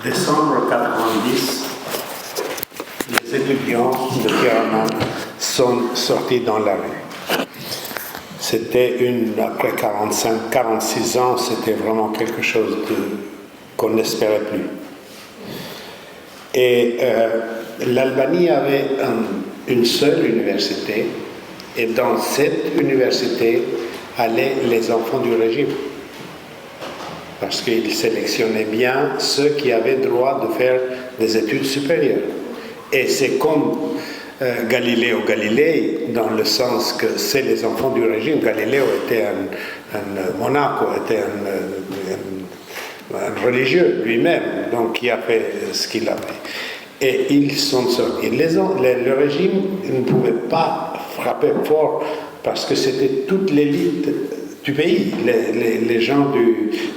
décembre 90, les étudiants de Tiranana sont sortis dans la rue. C'était après 46 ans, c'était vraiment quelque chose qu'on n'espérait plus. Et l'Albanie avait une seule université, et dans cette université allaient les enfants du régime. Parce qu'ils sélectionnaient bien ceux qui avaient droit de faire des études supérieures. Et c'est comme Galiléo Galilei, dans le sens que c'est les enfants du régime. Galiléo était un monaco, était un religieux lui-même, donc qui a fait ce qu'il avait. Et ils sont sortis. Le régime ne pouvait pas frapper fort parce que c'était toute l'élite du pays, les gens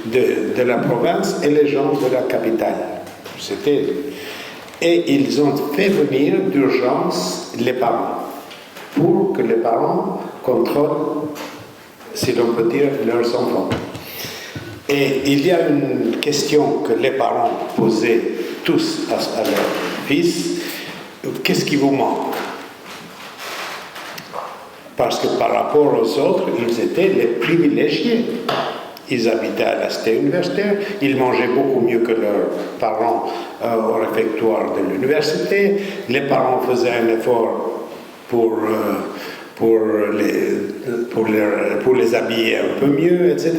de la province et les gens de la capitale. Et ils ont fait venir d'urgence les parents, pour que les parents contrôlent, si l'on peut dire, leurs enfants. Et il y a une question que les parents posaient tous à leurs fils: qu'est-ce qui vous manque? Parce que par rapport aux autres, ils étaient les privilégiés. Ils habitaient à la cité universitaire, ils mangeaient beaucoup mieux que leurs parents au réfectoire de l'université. Les parents faisaient un effort pour les habiller un peu mieux, etc.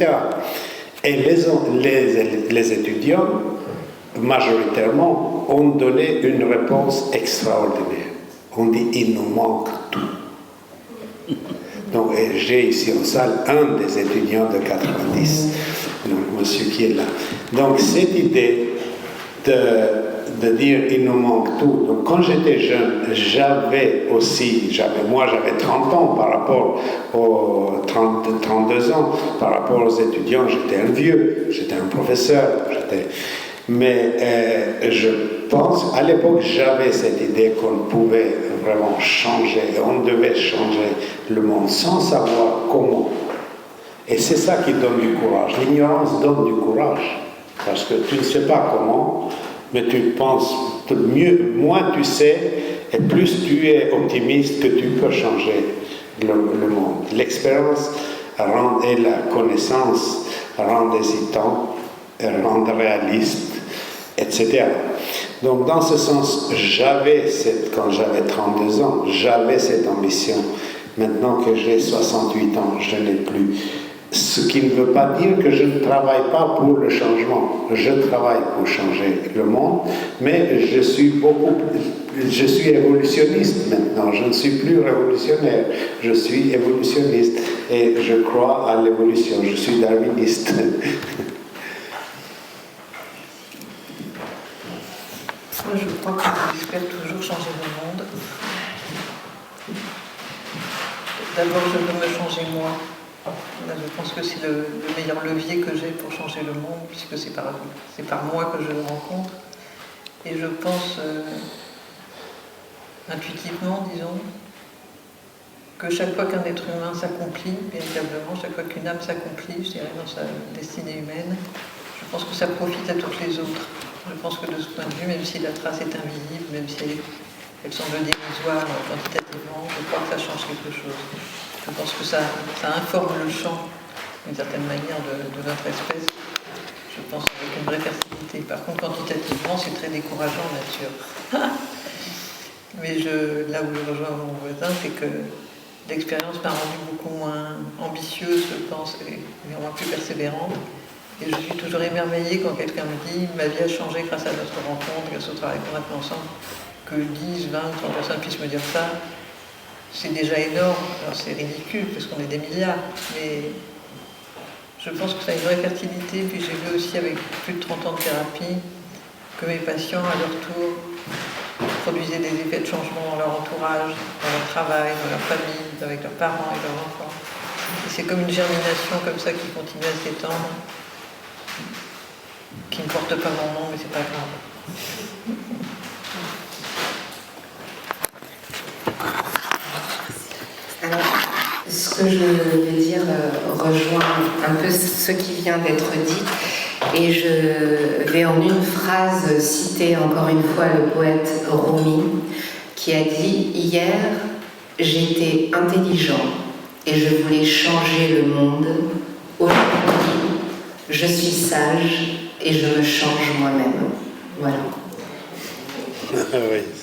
Et les étudiants, majoritairement, ont donné une réponse extraordinaire. On dit: il nous manque tout. Donc, j'ai ici en salle un des étudiants de 90, donc monsieur qui est là. Donc, cette idée de dire il nous manque tout. Donc, quand j'étais jeune, j'avais 30 ans par rapport aux 32 ans, par rapport aux étudiants, j'étais un vieux, j'étais un professeur, mais je pense, à l'époque, j'avais cette idée qu'on pouvait vraiment changer, on devait changer le monde sans savoir comment. Et c'est ça qui donne du courage. L'ignorance donne du courage, parce que tu ne sais pas comment, mais tu penses moins tu sais, et plus tu es optimiste que tu peux changer le monde. L'expérience et la connaissance rendent hésitant, rendent réaliste, etc. Donc, dans ce sens, quand j'avais 32 ans, j'avais cette ambition. Maintenant que j'ai 68 ans, je n'ai plus. Ce qui ne veut pas dire que je ne travaille pas pour le changement. Je travaille pour changer le monde, mais je suis évolutionniste maintenant. Je ne suis plus révolutionnaire. Je suis évolutionniste et je crois à l'évolution. Je suis darwiniste. Moi, je crois qu'on espère toujours changer le monde. D'abord, je veux me changer moi. Je pense que c'est le meilleur levier que j'ai pour changer le monde, puisque c'est par moi que je le rencontre. Et je pense intuitivement, disons, que chaque fois qu'un être humain s'accomplit, véritablement, chaque fois qu'une âme s'accomplit, je dirais, dans sa destinée humaine, je pense que ça profite à toutes les autres. Je pense que de ce point de vue, même si la trace est invisible, même si elle semble dérisoire quantitativement, je crois que ça change quelque chose. Je pense que ça informe le champ, d'une certaine manière, de notre espèce. Je pense avec une vraie fertilité. Par contre, quantitativement, c'est très décourageant, bien sûr. Mais là où je rejoins mon voisin, c'est que l'expérience m'a rendue beaucoup moins ambitieuse, je pense, et moins plus persévérante. Et je suis toujours émerveillée quand quelqu'un me dit « ma vie a changé grâce à notre rencontre, grâce au travail qu'on a fait ensemble ». Que 10, 20, 30 personnes puissent me dire ça, c'est déjà énorme. Alors c'est ridicule parce qu'on est des milliards, mais je pense que ça a une vraie fertilité. Puis j'ai vu aussi avec plus de 30 ans de thérapie que mes patients, à leur tour, produisaient des effets de changement dans leur entourage, dans leur travail, dans leur famille, avec leurs parents et leurs enfants. Et c'est comme une germination comme ça qui continue à s'étendre, qui ne porte pas mon nom, mais c'est pas grave. Alors, ce que je veux dire rejoint un peu ce qui vient d'être dit. Et je vais en une phrase citer encore une fois le poète Rumi qui a dit « Hier, j'étais intelligent et je voulais changer le monde. Aujourd'hui, je suis sage et je me change moi-même. » Voilà. Oui.